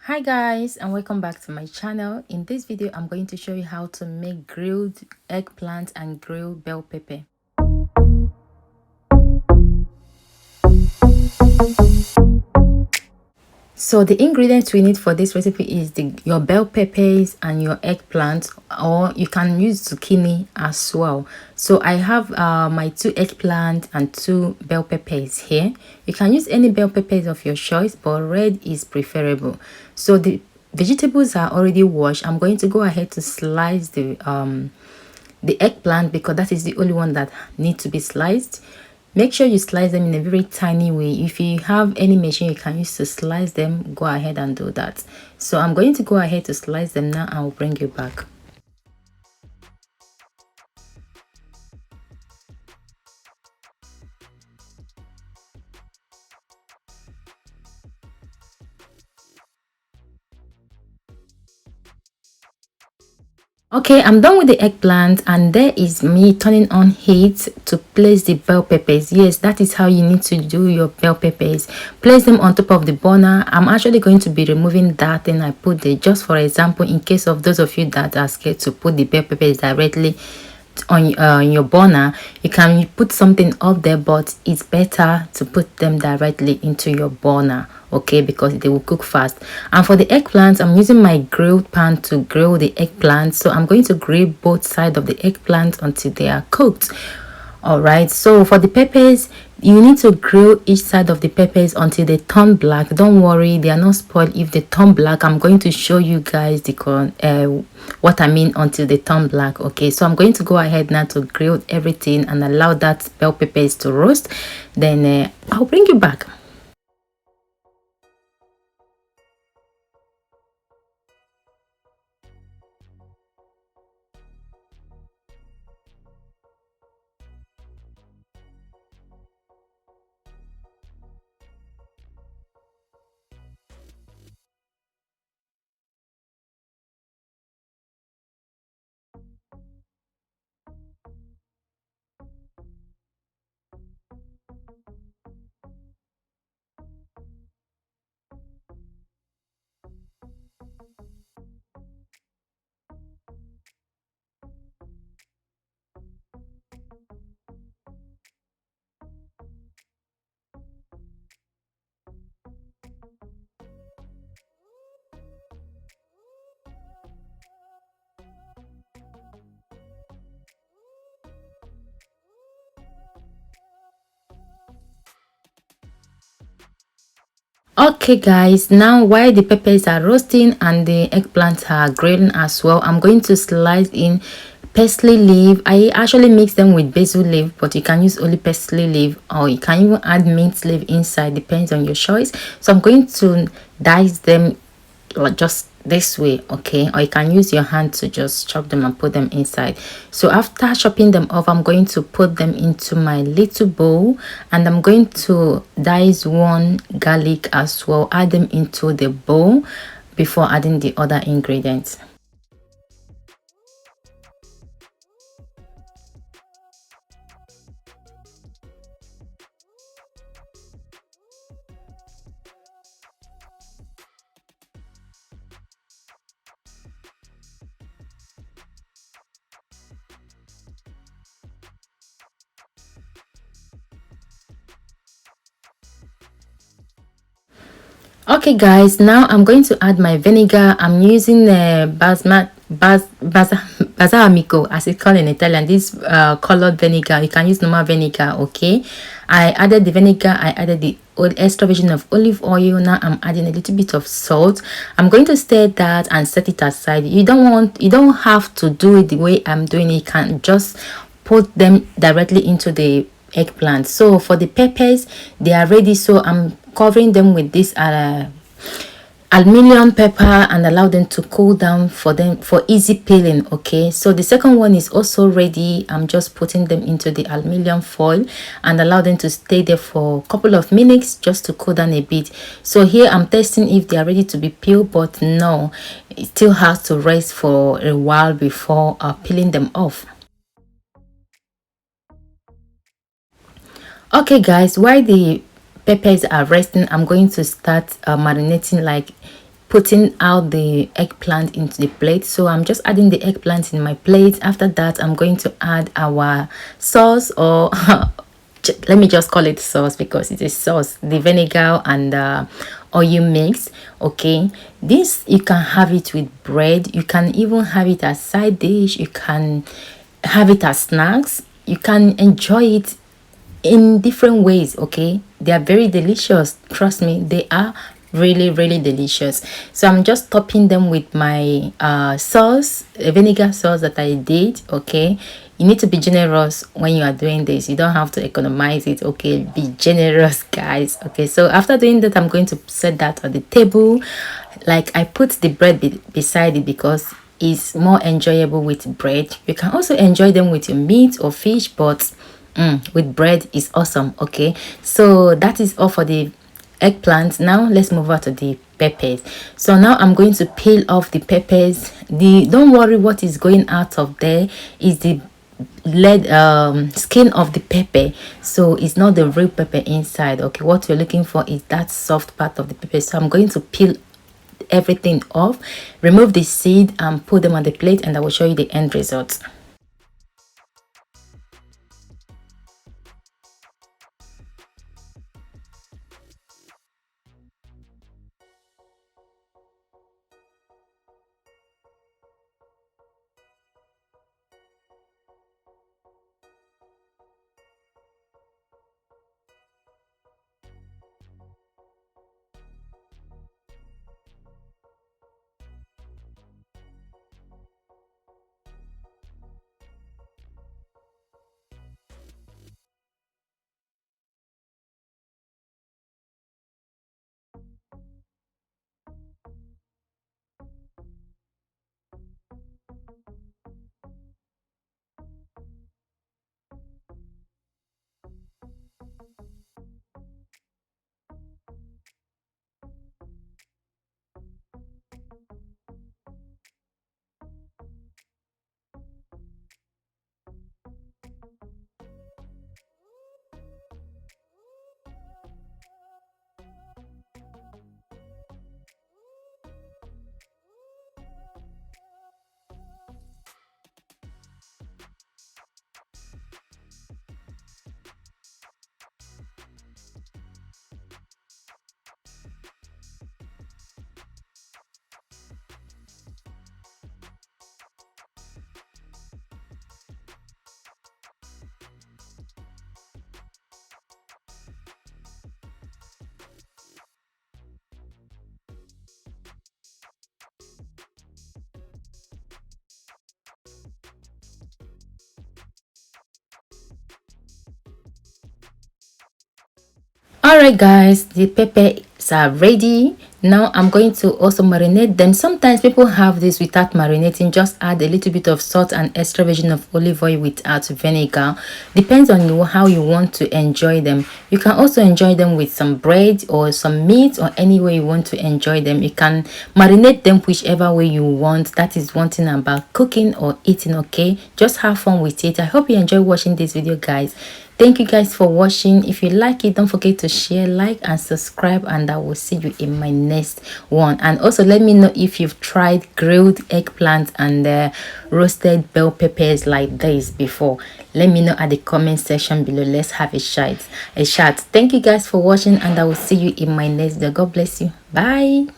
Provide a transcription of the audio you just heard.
Hi guys, and welcome back to my channel. In this video I'm going to show you how to make grilled eggplant and grilled bell pepper. So the ingredients we need for this recipe is your bell peppers and your eggplant, or you can use zucchini as well. So I have my 2 eggplant and 2 bell peppers here. You can use any bell peppers of your choice, but red is preferable. So the vegetables are already washed. I'm going to go ahead to slice the eggplant because that is the only one that needs to be sliced. Make sure you slice them in a very tiny way. If you have any machine you can use to slice them, go ahead and do that. So I'm going to go ahead to slice them now and I'll bring you back. Okay, I'm done with the eggplant, and there is me turning on heat to place the bell peppers. Yes, that is how you need to do your bell peppers. Place them on top of the burner. I'm actually going to be removing that thing I put there, just for example, in case of those of you that are scared to put the bell peppers directly on your burner. You can put something up there, but it's better to put them directly into your burner, okay, because they will cook fast. And for the eggplants, I'm using my grilled pan to grill the eggplant. So I'm going to grill both sides of the eggplant until they are cooked. All right, so for the peppers, you need to grill each side of the peppers until they turn black. Don't worry, they are not spoiled if they turn black. I'm going to show you guys what I mean until they turn black. Okay, so I'm going to go ahead now to grill everything and allow that bell peppers to roast. Then I'll bring you back. Okay guys, now while the peppers are roasting and the eggplants are grilling as well, I'm going to slice in parsley leaf. I actually mix them with basil leaf, but you can use only parsley leaf, or you can even add mint leaf inside, depends on your choice. So I'm going to dice them like just this way, okay, or you can use your hand to just chop them and put them inside. So after chopping them off, I'm going to put them into my little bowl, and I'm going to dice 1 garlic as well, add them into the bowl before adding the other ingredients. Okay guys, now I'm going to add my vinegar. I'm using balsamico, as it's called in Italian, this colored vinegar. You can use normal vinegar, okay. I added the vinegar, I added the extra virgin of olive oil. Now I'm adding a little bit of salt. I'm going to stir that and set it aside. You don't have to do it the way I'm doing it. You can just put them directly into the eggplant. So for the peppers, they are ready, so I'm covering them with this aluminium pepper and allow them to cool down for easy peeling. Okay, so the second one is also ready. I'm just putting them into the aluminium foil and allow them to stay there for a couple of minutes just to cool down a bit. So here I'm testing if they are ready to be peeled, but no, it still has to rest for a while before peeling them off. Okay guys, while the peppers are resting, I'm going to start marinating like putting out the eggplant into the plate. So I'm just adding the eggplant in my plate. After that, I'm going to add our sauce, or let me just call it sauce because it is sauce, the vinegar and oil mix. Okay, this you can have it with bread, you can even have it as side dish, you can have it as snacks, you can enjoy it in different ways. Okay, they are very delicious, trust me, they are really delicious. So I'm just topping them with my sauce, a vinegar sauce that I did. Okay, you need to be generous when you are doing this, you don't have to economize it. Okay, be generous, guys. Okay, so after doing that, I'm going to set that on the table. Like, I put the bread beside it because it's more enjoyable with bread. You can also enjoy them with your meat or fish, but with bread is awesome. Okay, so that is all for the eggplant. Now let's move on to the peppers. So now I'm going to peel off the peppers. Don't worry, what is going out of there is the lead skin of the pepper, so it's not the real pepper inside. Okay, what you're looking for is that soft part of the pepper. So I'm going to peel everything off, remove the seed and put them on the plate, and I will show you the end result. All right, guys, the peppers are ready. Now I'm going to also marinate them. Sometimes people have this without marinating, just add a little bit of salt and extra virgin of olive oil without vinegar. Depends on you how you want to enjoy them. You can also enjoy them with some bread or some meat, or any way you want to enjoy them. You can marinate them whichever way you want. That is one thing about cooking or eating. Okay, just have fun with it. I hope you enjoy watching this video, guys. Thank you guys for watching. If you like it, don't forget to share, like and subscribe, and I will see you in my next one. And also let me know if you've tried grilled eggplant and roasted bell peppers like this before. Let me know at the comment section below. Let's have a chat. Thank you guys for watching, and I will see you in my next video. God bless you. Bye.